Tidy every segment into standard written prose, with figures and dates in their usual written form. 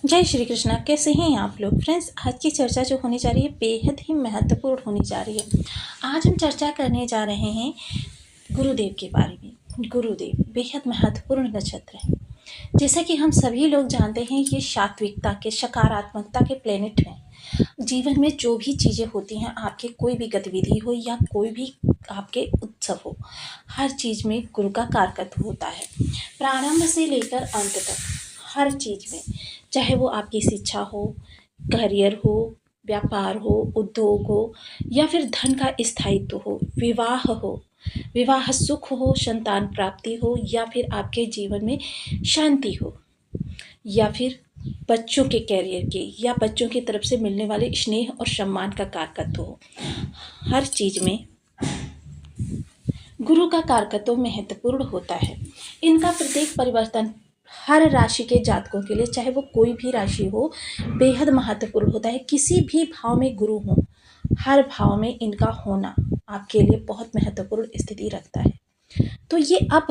जय श्री कृष्णा। कैसे हैं आप लोग फ्रेंड्स? आज की चर्चा जो होने जा रही है बेहद ही महत्वपूर्ण होने जा रही है। आज हम चर्चा करने जा रहे हैं गुरुदेव के बारे में। गुरुदेव बेहद महत्वपूर्ण नक्षत्र है। जैसा कि हम सभी लोग जानते हैं, ये सात्विकता के, सकारात्मकता के प्लेनेट हैं। जीवन में जो भी चीज़ें होती हैं, आपके कोई भी गतिविधि हो या कोई भी आपके उत्सव हो, हर चीज़ में गुरु का कारकत्व होता है। प्रारंभ से लेकर अंत तक हर चीज़ में, चाहे वो आपकी शिक्षा हो, करियर हो, व्यापार हो, उद्योग हो, या फिर धन का स्थायित्व हो, विवाह हो, विवाह सुख हो, संतान प्राप्ति हो, या फिर आपके जीवन में शांति हो, या फिर बच्चों के कैरियर के या बच्चों की तरफ से मिलने वाले स्नेह और सम्मान का कारकत्व हो, हर चीज़ में गुरु का कारकत्व महत्वपूर्ण होता है। इनका प्रत्येक परिवर्तन हर राशि के जातकों के लिए, चाहे वो कोई भी राशि हो, बेहद महत्वपूर्ण होता है। किसी भी भाव में गुरु हो, हर भाव में इनका होना आपके लिए बहुत महत्वपूर्ण स्थिति रखता है। तो ये अब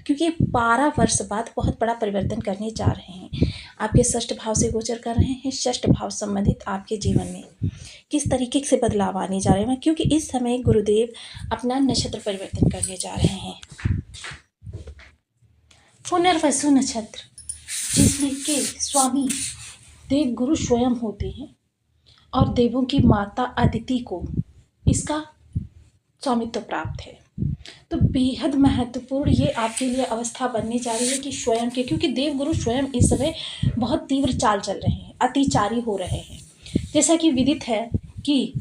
क्योंकि 12 वर्ष बाद बहुत बड़ा परिवर्तन करने जा रहे हैं, आपके षष्ठ भाव से गोचर कर रहे हैं। षष्ठ भाव संबंधित आपके जीवन में किस तरीके से बदलाव आने जा रहे हैं, क्योंकि इस समय गुरुदेव अपना नक्षत्र परिवर्तन करने जा रहे हैं। पुनर्वसु नक्षत्र, जिसमें के स्वामी देव गुरु स्वयं होते हैं और देवों की माता अदिति को इसका स्वामित्व प्राप्त है। तो बेहद महत्वपूर्ण ये आपके लिए अवस्था बनने जा रही है कि स्वयं के, क्योंकि देव गुरु स्वयं इस समय बहुत तीव्र चाल चल रहे हैं, अतिचारी हो रहे हैं। जैसा कि विदित है कि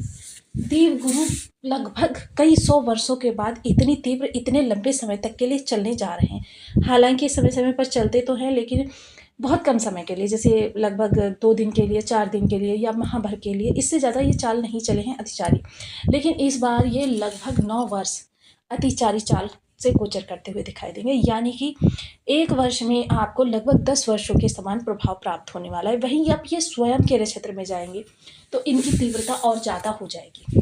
देव गुरु लगभग कई 100 वर्षों के बाद इतनी तीव्र, इतने लंबे समय तक के लिए चलने जा रहे हैं। हालांकि समय समय पर चलते तो हैं, लेकिन बहुत कम समय के लिए, जैसे लगभग 2 दिन के लिए, 4 दिन के लिए या माह भर के लिए, इससे ज़्यादा ये चाल नहीं चले हैं अतिचारी। लेकिन इस बार ये लगभग 9 वर्ष अतिचारी चाल से गोचर करते हुए दिखाई देंगे, यानी कि 1 वर्ष में आपको लगभग 10 वर्षों के समान प्रभाव प्राप्त होने वाला है। वहीं अब ये स्वयं के नक्षत्र में जाएंगे तो इनकी तीव्रता और ज़्यादा हो जाएगी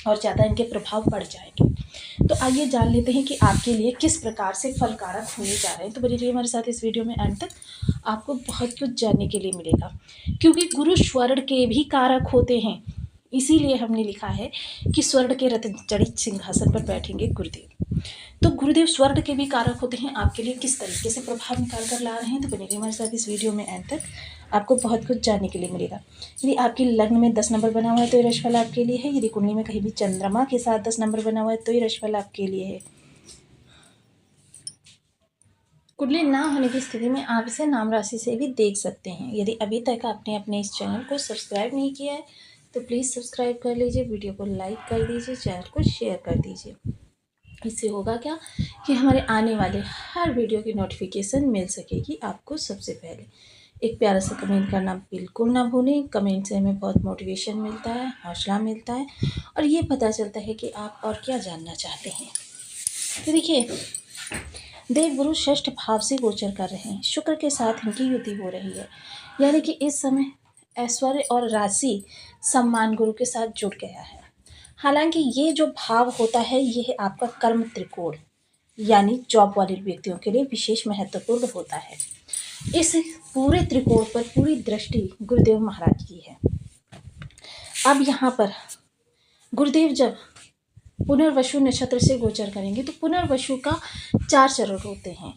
और ज़्यादा इनके प्रभाव बढ़ जाएंगे। तो आइए जान लेते हैं कि आपके लिए किस प्रकार से फलकारक होने जा रहे हैं। तो बने रहिए हमारे साथ इस वीडियो में, अंत तक आपको बहुत कुछ जानने के लिए मिलेगा। क्योंकि गुरु स्वर्ण के भी कारक होते हैं, इसीलिए हमने लिखा है कि स्वर्ण के रत्न जड़ित सिंहासन पर बैठेंगे गुरुदेव। तो गुरुदेव स्वर्ण के भी कारक होते हैं। आपके लिए किस तरीके से प्रभाव निकाल कर ला रहे हैं, तो बने रहिए हमारे साथ इस वीडियो में, अंत तक आपको बहुत कुछ जानने के लिए मिलेगा। यदि आपकी लग्न में 10 नंबर बना हुआ है तो ये राशिफल आपके लिए है। यदि कुंडली में कहीं भी चंद्रमा के साथ 10 नंबर बना हुआ है तो ये राशिफल आपके लिए है। कुंडली ना होने की स्थिति में आप इसे नाम राशि से भी देख सकते हैं। यदि अभी तक आपने अपने इस चैनल को सब्सक्राइब नहीं किया है तो प्लीज़ सब्सक्राइब कर लीजिए, वीडियो को लाइक कर दीजिए, चैनल को शेयर कर दीजिए। इससे होगा क्या कि हमारे आने वाले हर वीडियो की नोटिफिकेशन मिल सकेगी आपको सबसे पहले। एक प्यारा सा कमेंट करना बिल्कुल ना भूलें। कमेंट से हमें बहुत मोटिवेशन मिलता है, हौसला मिलता है और ये पता चलता है कि आप और क्या जानना चाहते हैं। तो देखिए, देव गुरु षष्ठ भाव से गोचर कर रहे हैं, शुक्र के साथ इनकी युति हो रही है, यानी कि इस समय ऐश्वर्य और राशि सम्मान गुरु के साथ जुड़ गया है। हालांकि ये जो भाव होता है ये है आपका कर्म त्रिकोण, यानी जॉब वाले व्यक्तियों के लिए विशेष महत्वपूर्ण होता है। इस पूरे त्रिकोण पर पूरी दृष्टि गुरुदेव महाराज की है। अब यहाँ पर गुरुदेव जब पुनर्वसु नक्षत्र से गोचर करेंगे तो पुनर्वसु का 4 चरण होते हैं।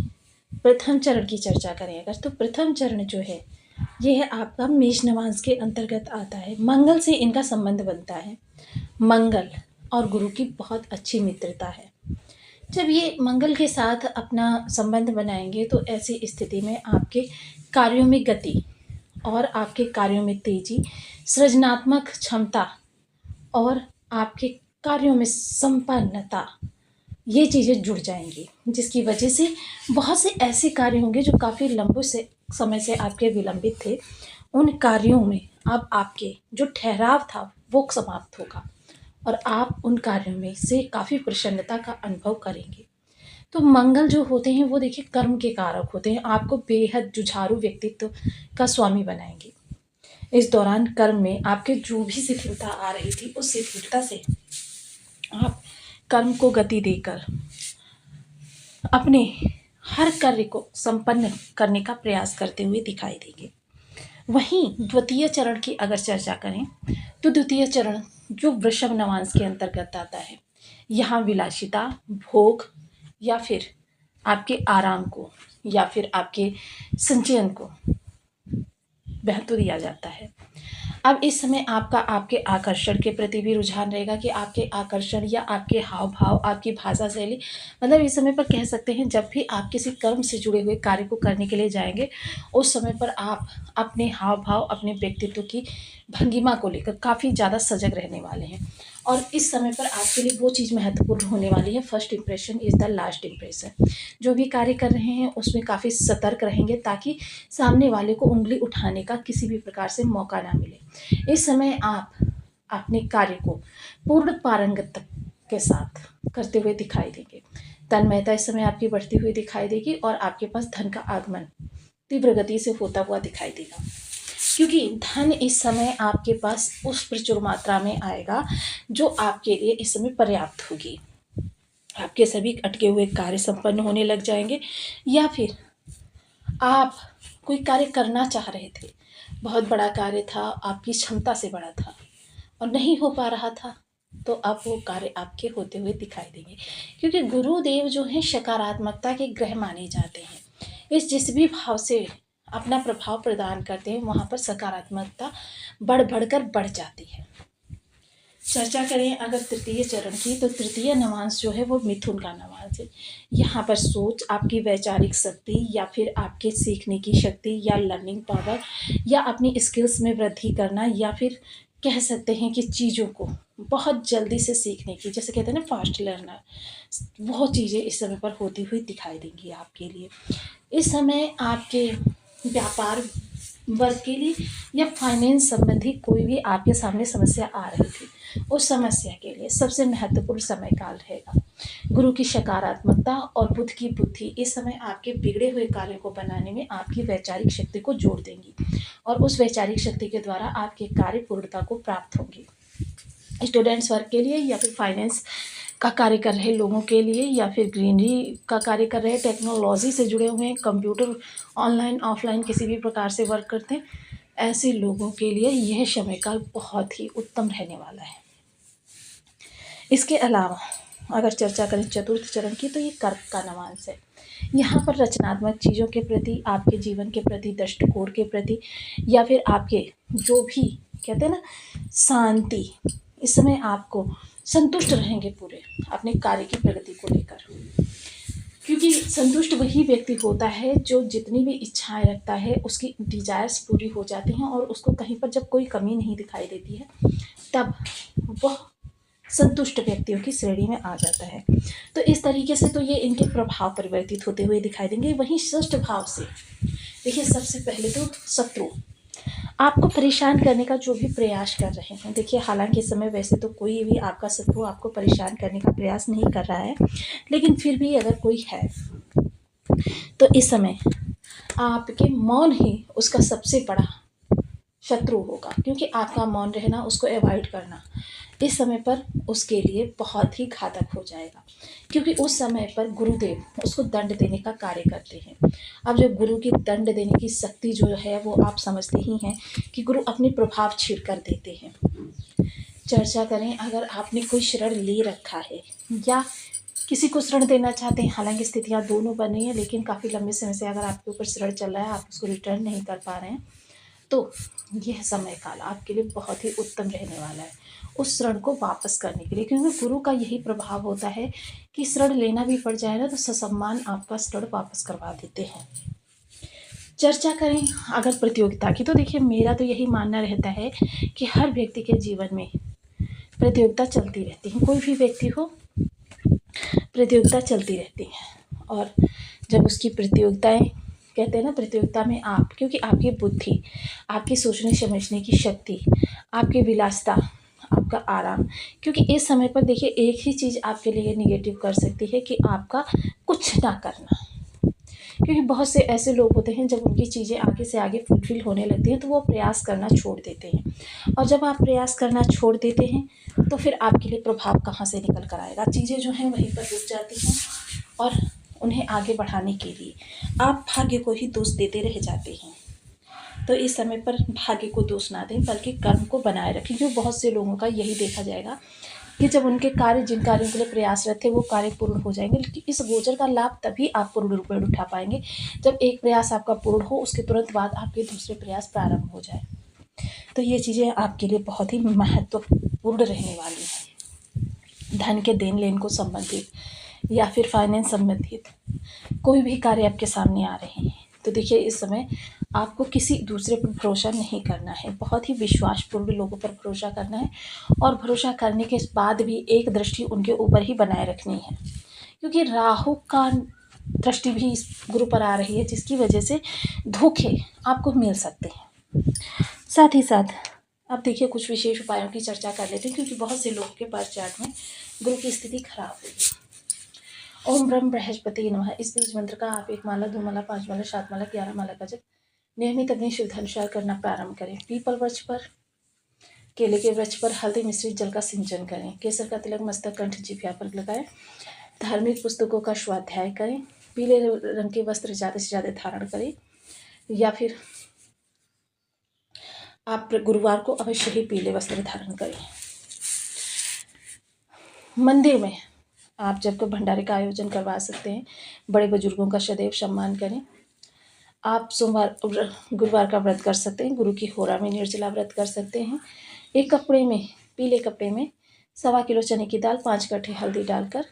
प्रथम चरण की चर्चा करें अगर, तो प्रथम चरण जो है ये है आपका मेष नवांश के अंतर्गत आता है। मंगल से इनका संबंध बनता है। मंगल और गुरु की बहुत अच्छी मित्रता है। जब ये मंगल के साथ अपना संबंध बनाएंगे तो ऐसी स्थिति में आपके कार्यों में गति और आपके कार्यों में तेजी, सृजनात्मक क्षमता और आपके कार्यों में संपन्नता, ये चीज़ें जुड़ जाएंगी, जिसकी वजह से बहुत से ऐसे कार्य होंगे जो काफ़ी लंबे से समय से आपके विलंबित थे। उन कार्यों में अब आपके जो ठहराव था वो समाप्त होगा और आप उन कार्यों में से काफ़ी प्रसन्नता का अनुभव करेंगे। तो मंगल जो होते हैं वो देखिए कर्म के कारक होते हैं, आपको बेहद जुझारू व्यक्तित्व का स्वामी बनाएंगे। इस दौरान कर्म में आपके जो भी शिथिलता आ रही थी उस शिथिलता से आप कर्म को गति देकर अपने हर कार्य को संपन्न करने का प्रयास करते हुए दिखाई देंगे। वहीं द्वितीय चरण की अगर चर्चा करें तो द्वितीय चरण जो वृषभ नवांश के अंतर्गत आता है, यहाँ विलासिता, भोग या फिर आपके आराम को या फिर आपके संचयन को महत्व दिया जाता है। अब इस समय आपका आपके आकर्षण के प्रति भी रुझान रहेगा कि आपके आकर्षण या आपके हाव भाव, आपकी भाषा शैली, मतलब इस समय पर कह सकते हैं जब भी आप किसी कर्म से जुड़े हुए कार्य को करने के लिए जाएंगे, उस समय पर आप अपने हाव भाव, अपने व्यक्तित्व की भंगिमा को लेकर काफ़ी ज़्यादा सजग रहने वाले हैं। और इस समय पर आपके लिए वो चीज़ महत्वपूर्ण होने वाली है, first impression is the last impression. जो भी कार्य कर रहे हैं उसमें काफ़ी सतर्क रहेंगे ताकि सामने वाले को उंगली उठाने का किसी भी प्रकार से मौका ना मिले। इस समय आप अपने कार्य को पूर्ण पारंगत के साथ करते हुए दिखाई देंगे। तन्मयता इस समय आपकी बढ़ती हुई दिखाई देगी और आपके पास धन का आगमन तीव्र गति से होता हुआ दिखाई देगा, क्योंकि धन इस समय आपके पास उस प्रचुर मात्रा में आएगा जो आपके लिए इस समय पर्याप्त होगी। आपके सभी अटके हुए कार्य संपन्न होने लग जाएंगे, या फिर आप कोई कार्य करना चाह रहे थे, बहुत बड़ा कार्य था, आपकी क्षमता से बड़ा था और नहीं हो पा रहा था, तो अब वो कार्य आपके होते हुए दिखाई देंगे, क्योंकि गुरुदेव जो हैं सकारात्मकता के ग्रह माने जाते हैं। इस जिस भी भाव से अपना प्रभाव प्रदान करते हैं वहाँ पर सकारात्मकता बढ़ जाती है। चर्चा करें अगर तृतीय चरण की, तो तृतीय नवांश जो है वो मिथुन का नवांश है। यहाँ पर सोच, आपकी वैचारिक शक्ति या फिर आपके सीखने की शक्ति या लर्निंग पावर या अपनी स्किल्स में वृद्धि करना, या फिर कह सकते हैं कि चीज़ों को बहुत जल्दी से सीखने की, जैसे कहते हैं ना फास्ट लर्नर, वो चीज़ें इस समय पर होती हुई दिखाई देंगी आपके लिए। इस समय आपके व्यापार वर्ग के लिए या फाइनेंस संबंधी कोई भी आपके सामने समस्या आ रही थी, उस समस्या के लिए सबसे महत्वपूर्ण समय काल रहेगा। गुरु की सकारात्मकता और बुध की बुद्धि इस समय आपके बिगड़े हुए कार्यों को बनाने में आपकी वैचारिक शक्ति को जोड़ देंगी और उस वैचारिक शक्ति के द्वारा आपके कार्य पूर्णता को प्राप्त होंगे। स्टूडेंट्स वर्ग के लिए या फिर फाइनेंस का कार्य कर रहे लोगों के लिए या फिर ग्रीनरी का कार्य कर रहे, टेक्नोलॉजी से जुड़े हुए हैं, कंप्यूटर ऑनलाइन ऑफलाइन किसी भी प्रकार से वर्क करते हैं, ऐसे लोगों के लिए यह समय काल बहुत ही उत्तम रहने वाला है। इसके अलावा अगर चर्चा करें चतुर्थ चरण की, तो ये कर्क का नवांश है। यहाँ पर रचनात्मक चीज़ों के प्रति, आपके जीवन के प्रति, दृष्टिकोण के प्रति, या फिर आपके जो भी कहते हैं ना शांति, इस समय आपको संतुष्ट रहेंगे पूरे अपने कार्य की प्रगति को लेकर, क्योंकि संतुष्ट वही व्यक्ति होता है जो जितनी भी इच्छाएं रखता है उसकी डिजायर्स पूरी हो जाती हैं और उसको कहीं पर जब कोई कमी नहीं दिखाई देती है तब वह संतुष्ट व्यक्तियों की श्रेणी में आ जाता है। तो इस तरीके से तो ये इनके प्रभाव परिवर्तित होते हुए दिखाई देंगे। वहीं षष्ठ भाव से देखिए, सबसे पहले तो शत्रु आपको परेशान करने का जो भी प्रयास कर रहे हैं, देखिए हालांकि इस समय वैसे तो कोई भी आपका शत्रु आपको परेशान करने का प्रयास नहीं कर रहा है, लेकिन फिर भी अगर कोई है तो इस समय आपके मौन ही उसका सबसे बड़ा शत्रु होगा, क्योंकि आपका मौन रहना, उसको अवॉइड करना इस समय पर उसके लिए बहुत ही घातक हो जाएगा, क्योंकि उस समय पर गुरुदेव उसको दंड देने का कार्य करते हैं। अब जब गुरु की दंड देने की शक्ति जो है वो आप समझते ही हैं कि गुरु अपने प्रभाव छिड़ कर देते हैं। चर्चा करें अगर आपने कोई ऋण ले रखा है या किसी को ऋण देना चाहते हैं, हालांकि स्थितियाँ दोनों बन रही हैं, लेकिन काफ़ी लंबे समय से अगर आपके ऊपर ऋण चल रहा है, आप उसको रिटर्न नहीं कर पा रहे हैं, तो यह समय काल आपके लिए बहुत ही उत्तम रहने वाला है उस ऋण को वापस करने के लिए, क्योंकि गुरु का यही प्रभाव होता है कि ऋण लेना भी पड़ जाए ना तो ससम्मान आपका ऋण वापस करवा देते हैं। चर्चा करें अगर प्रतियोगिता की, तो देखिए मेरा तो यही मानना रहता है कि हर व्यक्ति के जीवन में प्रतियोगिता चलती रहती है, कोई भी व्यक्ति हो प्रतियोगिता चलती रहती है, और जब उसकी प्रतियोगिताएं कहते हैं ना, प्रतियोगिता में आप, क्योंकि आपकी बुद्धि, आपकी सोचने समझने की शक्ति, आपकी विलासिता, आपका आराम, क्योंकि इस समय पर देखिए एक ही चीज़ आपके लिए निगेटिव कर सकती है कि आपका कुछ ना करना, क्योंकि बहुत से ऐसे लोग होते हैं जब उनकी चीज़ें आगे से आगे फुलफिल होने लगती हैं तो वो प्रयास करना छोड़ देते हैं, और जब आप प्रयास करना छोड़ देते हैं तो फिर आपके लिए प्रभाव कहाँ से निकल कर आएगा, चीज़ें जो हैं वहीं पर रुक जाती हैं और उन्हें आगे बढ़ाने के लिए आप भाग्य को ही दोष देते रह जाते हैं। तो इस समय पर भाग्य को दोष ना दें, बल्कि कर्म को बनाए रखें। क्योंकि बहुत से लोगों का यही देखा जाएगा कि जब उनके कार्य, जिन कार्यों के लिए प्रयासरत थे, वो कार्य पूर्ण हो जाएंगे। लेकिन इस गोचर का लाभ तभी आप पूर्ण रूप में उठा पाएंगे जब एक प्रयास आपका पूर्ण हो, उसके तुरंत बाद आपके दूसरे प्रयास प्रारंभ हो जाए। तो ये चीज़ें आपके लिए बहुत ही महत्वपूर्ण रहने वाली हैं। धन के देन लेन को संबंधित या फिर फाइनेंस संबंधित कोई भी कार्य आपके सामने आ रहे हैं, तो देखिए इस समय आपको किसी दूसरे पर भरोसा नहीं करना है, बहुत ही विश्वासपूर्ण लोगों पर भरोसा करना है। और भरोसा करने के बाद भी एक दृष्टि उनके ऊपर ही बनाए रखनी है, क्योंकि राहु का दृष्टि भी इस गुरु पर आ रही है, जिसकी वजह से धोखे आपको मिल सकते हैं। साथ ही साथ अब देखिए कुछ विशेष उपायों की चर्चा कर लेते हैं, क्योंकि बहुत से लोगों के बर्थ चार्ट में गुरु की स्थिति खराब होगी। ओम ब्रह्म बृहस्पति नमः। इस बीज मंत्र का आप 1 माला, 2 माला, 5 माला, 7 माला, 11 माला का जब नियमित अपनी शुद्धानुसार करना प्रारंभ करें। पीपल वृक्ष पर, केले के वृक्ष पर हल्दी मिश्रित जल का सिंचन करें। केसर का तिलक मस्तक, कंठ, जिह्वा पर लगाएं। धार्मिक पुस्तकों का स्वाध्याय करें। पीले रंग के वस्त्र ज़्यादा से ज़्यादा धारण करें, या फिर आप गुरुवार को अवश्य ही पीले वस्त्र धारण करें। मंदिर में आप जब भंडारे का आयोजन करवा सकते हैं। बड़े बुजुर्गों का सदैव सम्मान करें। आप गुरुवार का व्रत कर सकते हैं। गुरु की होरा में निर्जला व्रत कर सकते हैं। एक कपड़े में, पीले कपड़े में 1.25 किलो चने की दाल, 5 कट्टे हल्दी डालकर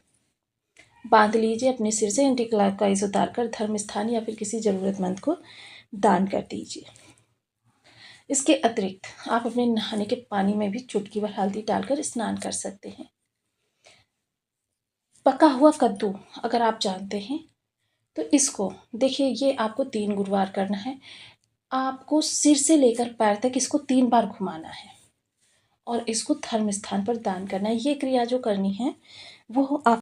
बांध लीजिए। अपने सिर से एंटी क्लॉकवाइज उतारकर धर्म स्थान या फिर किसी ज़रूरतमंद को दान कर दीजिए। इसके अतिरिक्त आप अपने नहाने के पानी में भी चुटकी भर हल्दी डालकर स्नान कर सकते हैं। पका हुआ कद्दू अगर आप जानते हैं तो इसको देखिए, ये आपको 3 गुरुवार करना है। आपको सिर से लेकर पैर तक इसको 3 बार घुमाना है और इसको धर्म स्थान पर दान करना है। ये क्रिया जो करनी है वो आप